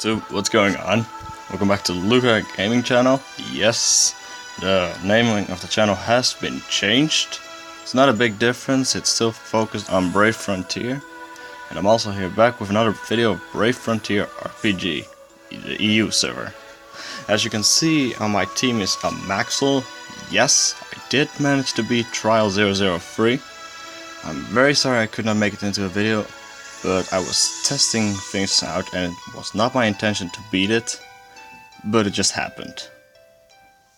So what's going on? Welcome back to the Luca Gaming channel. Yes, the naming of the channel has been changed. It's not a big difference, it's still focused on Brave Frontier. And I'm also here back with another video of Brave Frontier RPG, the EU server. As you can see, on my team is a Maxwell. Yes, I did manage to beat Trial 003. I'm very sorry I could not make it into a video, but I was testing things out and it was not my intention to beat it, but it just happened.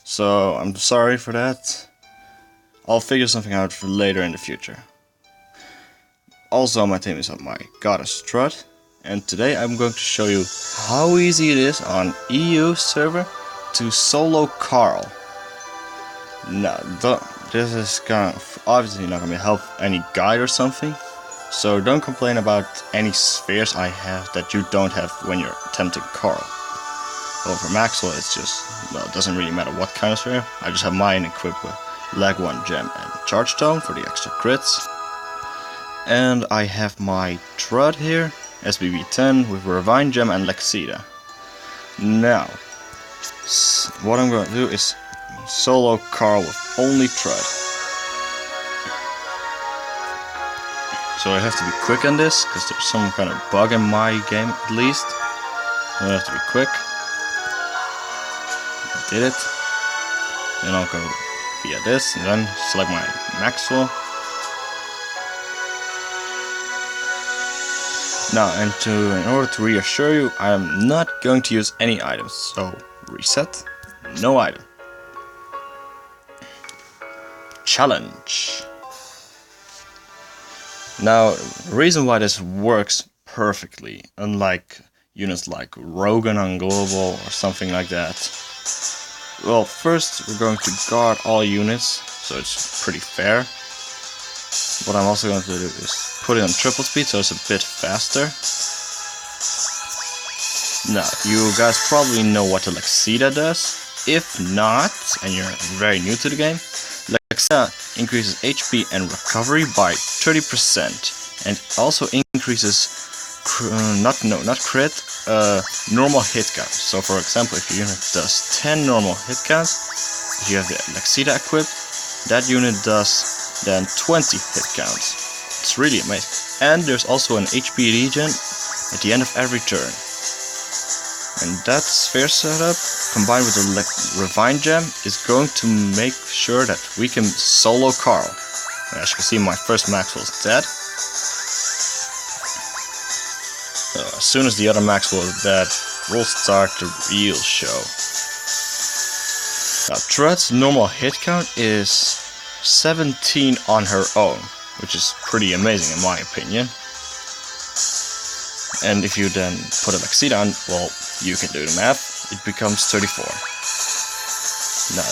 So I'm sorry for that. I'll figure something out for later in the future. Also on my team is my goddess Trud, and today I'm going to show you how easy it is on EU server to solo Karl. Now, this is obviously not going to help any guide or something. So don't complain about any spheres I have that you don't have when you're attempting Karl. Well, for Maxwell it's just, well, it doesn't really matter what kind of sphere. I just have mine equipped with Leg 1 Gem and Charge Stone for the extra crits. And I have my Trud here, SBB 10 with Refine Gem and Lexida. Now, what I'm going to do is solo Karl with only Trud. So I have to be quick on this, because there's some kind of bug in my game at least. So I have to be quick. Did it. Then I'll go via this, and then select my Maxwell. Now, in order to reassure you, I am not going to use any items. So, reset, no item. Challenge. Now, the reason why this works perfectly, unlike units like Rogan on Global or something like that. Well, first we're going to guard all units, so it's pretty fair. What I'm also going to do is put it on triple speed, so it's a bit faster. Now, you guys probably know what the Lexida does. If not, and you're very new to the game, Lexida increases HP and recovery by 30%, and also increases normal hit count. So for example, if your unit does 10 normal hit counts, if you have the Lexida equipped, that unit does then 20 hit counts. It's really amazing. And there's also an HP regen at the end of every turn. And that sphere setup, combined with the Refine Gem, is going to make sure that we can solo Karl. As you can see, my first Maxwell is dead. As soon as the other Maxwell is dead, we'll start the real show. Now, Trud's normal hit count is 17 on her own, which is pretty amazing in my opinion. And if you then put a Lexida on, well, you can do the math, it becomes 34. Now,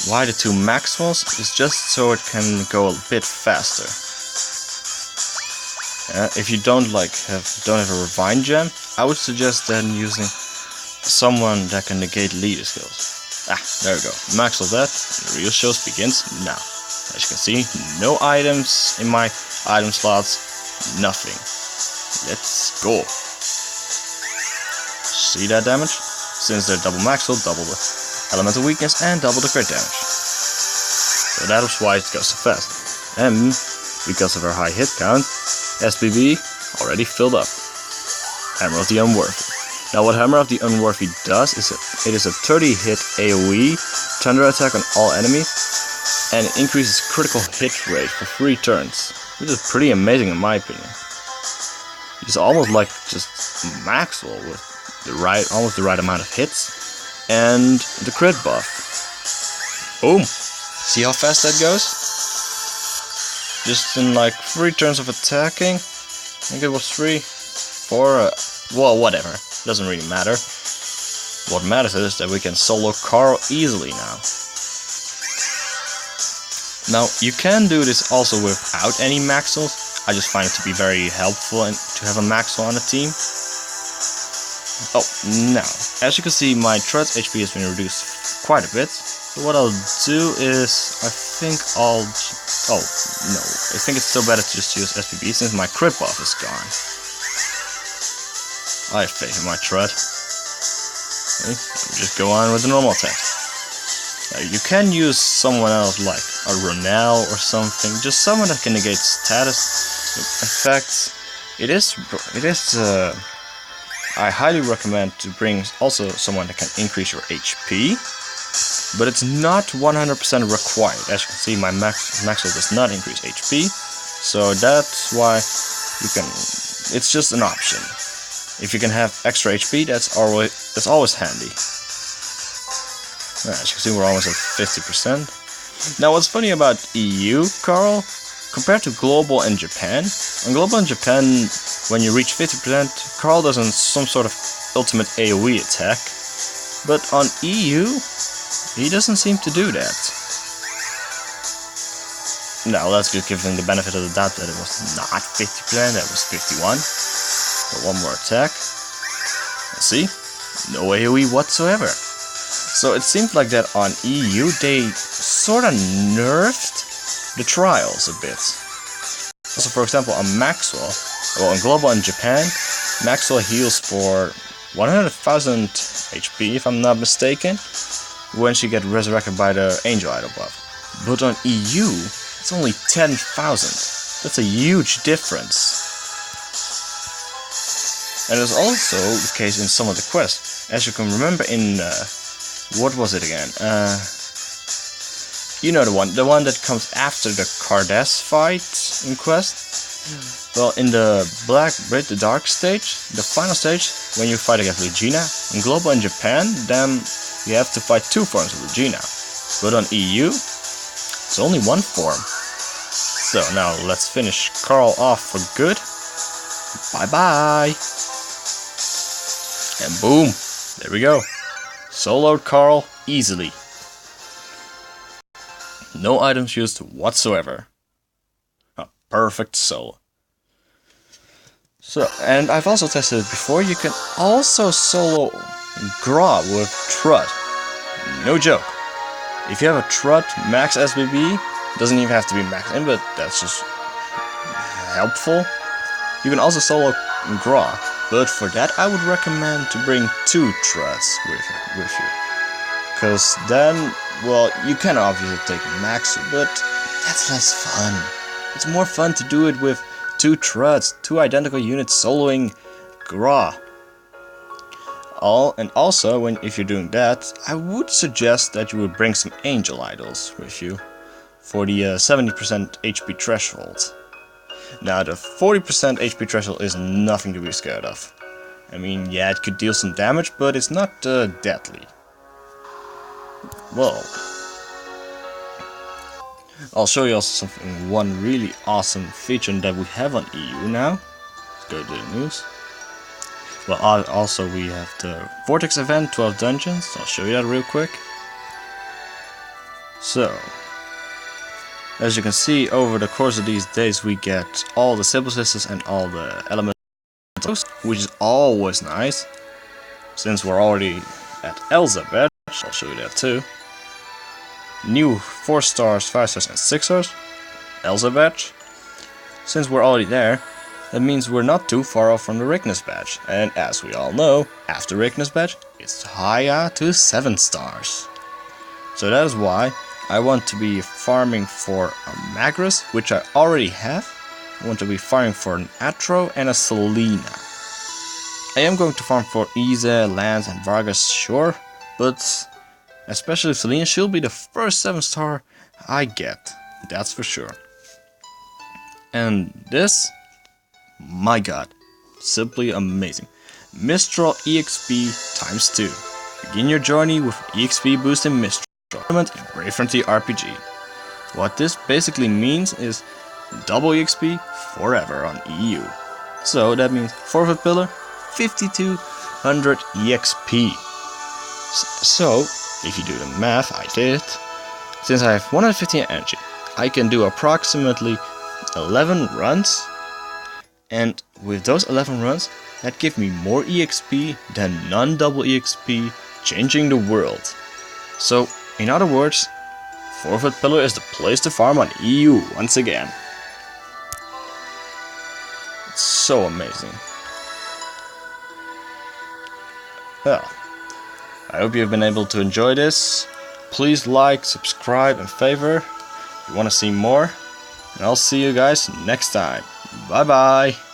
why the two Maxwells is just so it can go a bit faster. If you don't have a Refine Gem, I would suggest then using someone that can negate leader skills. There we go. Maxwell dead, and the real show begins now. As you can see, no items in my item slots, nothing. Let's go. See that damage? Since they're double Maxwell, double the elemental weakness and double the crit damage. So that is why it goes so fast. And because of her high hit count, SBB already filled up. Hammer of the Unworthy. Now what Hammer of the Unworthy does is it is a 30 hit AoE thunder attack on all enemies, and it increases critical hit rate for 3 turns, which is pretty amazing in my opinion. It's almost like just Maxwell with almost the right amount of hits and the crit buff. Boom! See how fast that goes? Just in like 3 turns of attacking. I think it was 3, 4, well, whatever. Doesn't really matter. What matters is that we can solo Karl easily now. Now, you can do this also without any Maxwells. I just find it to be very helpful to have a Maxwell on the team. Oh, now, as you can see, my Trud's HP has been reduced quite a bit. So what I'll do is, I think it's still better to just use SPB since my crit buff is gone. I have faith in my Trud. Okay, just go on with the normal attack. You can use someone else like a Ronel or something, just someone that can negate status effects. I highly recommend to bring also someone that can increase your HP, but it's not 100% required. As you can see, my Maxwell does not increase HP, so that's why you can. It's just an option. If you can have extra HP, that's always handy. As you can see, we're almost at 50%. Now, what's funny about EU, Karl, compared to Global and Japan, on Global and Japan, when you reach 50%, Karl does some sort of ultimate AoE attack, but on EU, he doesn't seem to do that. Now, let's just give him the benefit of the doubt that it was not 50%, that was 51. So one more attack. Let's see, no AoE whatsoever. So it seems like that on EU they sort of nerfed the trials a bit. So for example on Maxwell, well on Global in Japan, Maxwell heals for 100,000 HP if I'm not mistaken, when she gets resurrected by the Angel Idol buff. But on EU, it's only 10,000. That's a huge difference. And it's also the case in some of the quests. As you can remember in what was it again? You know the one that comes after the Cardass fight in Quest. Well, in the the Dark stage, the final stage, when you fight against Regina, in Global and Japan, then you have to fight 2 forms of Regina. But on EU, it's only 1 form. So now let's finish Karl off for good. Bye bye. And boom, there we go. Soloed Karl easily. No items used whatsoever. A perfect solo. So, and I've also tested it before, you can also solo Gra with Trud. No joke. If you have a Trud max SBB, doesn't even have to be max in, but that's just helpful. You can also solo Gra. But for that, I would recommend to bring 2 Truds with you. Because then, well, you can obviously take Max, but that's less fun. It's more fun to do it with 2 Truds, 2 identical units soloing Gra. And also, if you're doing that, I would suggest that you would bring some Angel Idols with you for the 70% HP threshold. Now, the 40% HP threshold is nothing to be scared of. I mean, yeah, it could deal some damage, but it's not deadly. Well, I'll show you also one really awesome feature that we have on EU now. Let's go to the news. Well, also we have the Vortex event, 12 dungeons. I'll show you that real quick. So, as you can see, over the course of these days we get all the Symbol Sisters and all the Elementals, which is always nice. Since we're already at Elizabeth, I'll show you that too. New 4 stars, 5 stars and 6 stars, Elizabeth. Since we're already there, that means we're not too far off from the Righnus badge. And as we all know, after Righnus badge, it's higher to 7 stars. So that is why I want to be farming for a Magrus, which I already have. I want to be farming for an Atro and a Selena. I am going to farm for Isa, Lance and Vargas, sure, but especially Selena, she'll be the first 7 star I get, that's for sure. And this, my god, simply amazing. Mistral EXP times 2. Begin your journey with EXP boost in Mistral. Tournament in Brave Frontier RPG. What this basically means is double EXP forever on EU. So that means 4th pillar, 5200 EXP. So, if you do the math, I did. Since I have 115 energy, I can do approximately 11 runs. And with those 11 runs, that give me more EXP than non-double EXP, changing the world. So, in other words, 4th pillar is the place to farm on EU once again. It's so amazing. Well, I hope you've been able to enjoy this. Please like, subscribe, and favor if you want to see more. And I'll see you guys next time. Bye bye.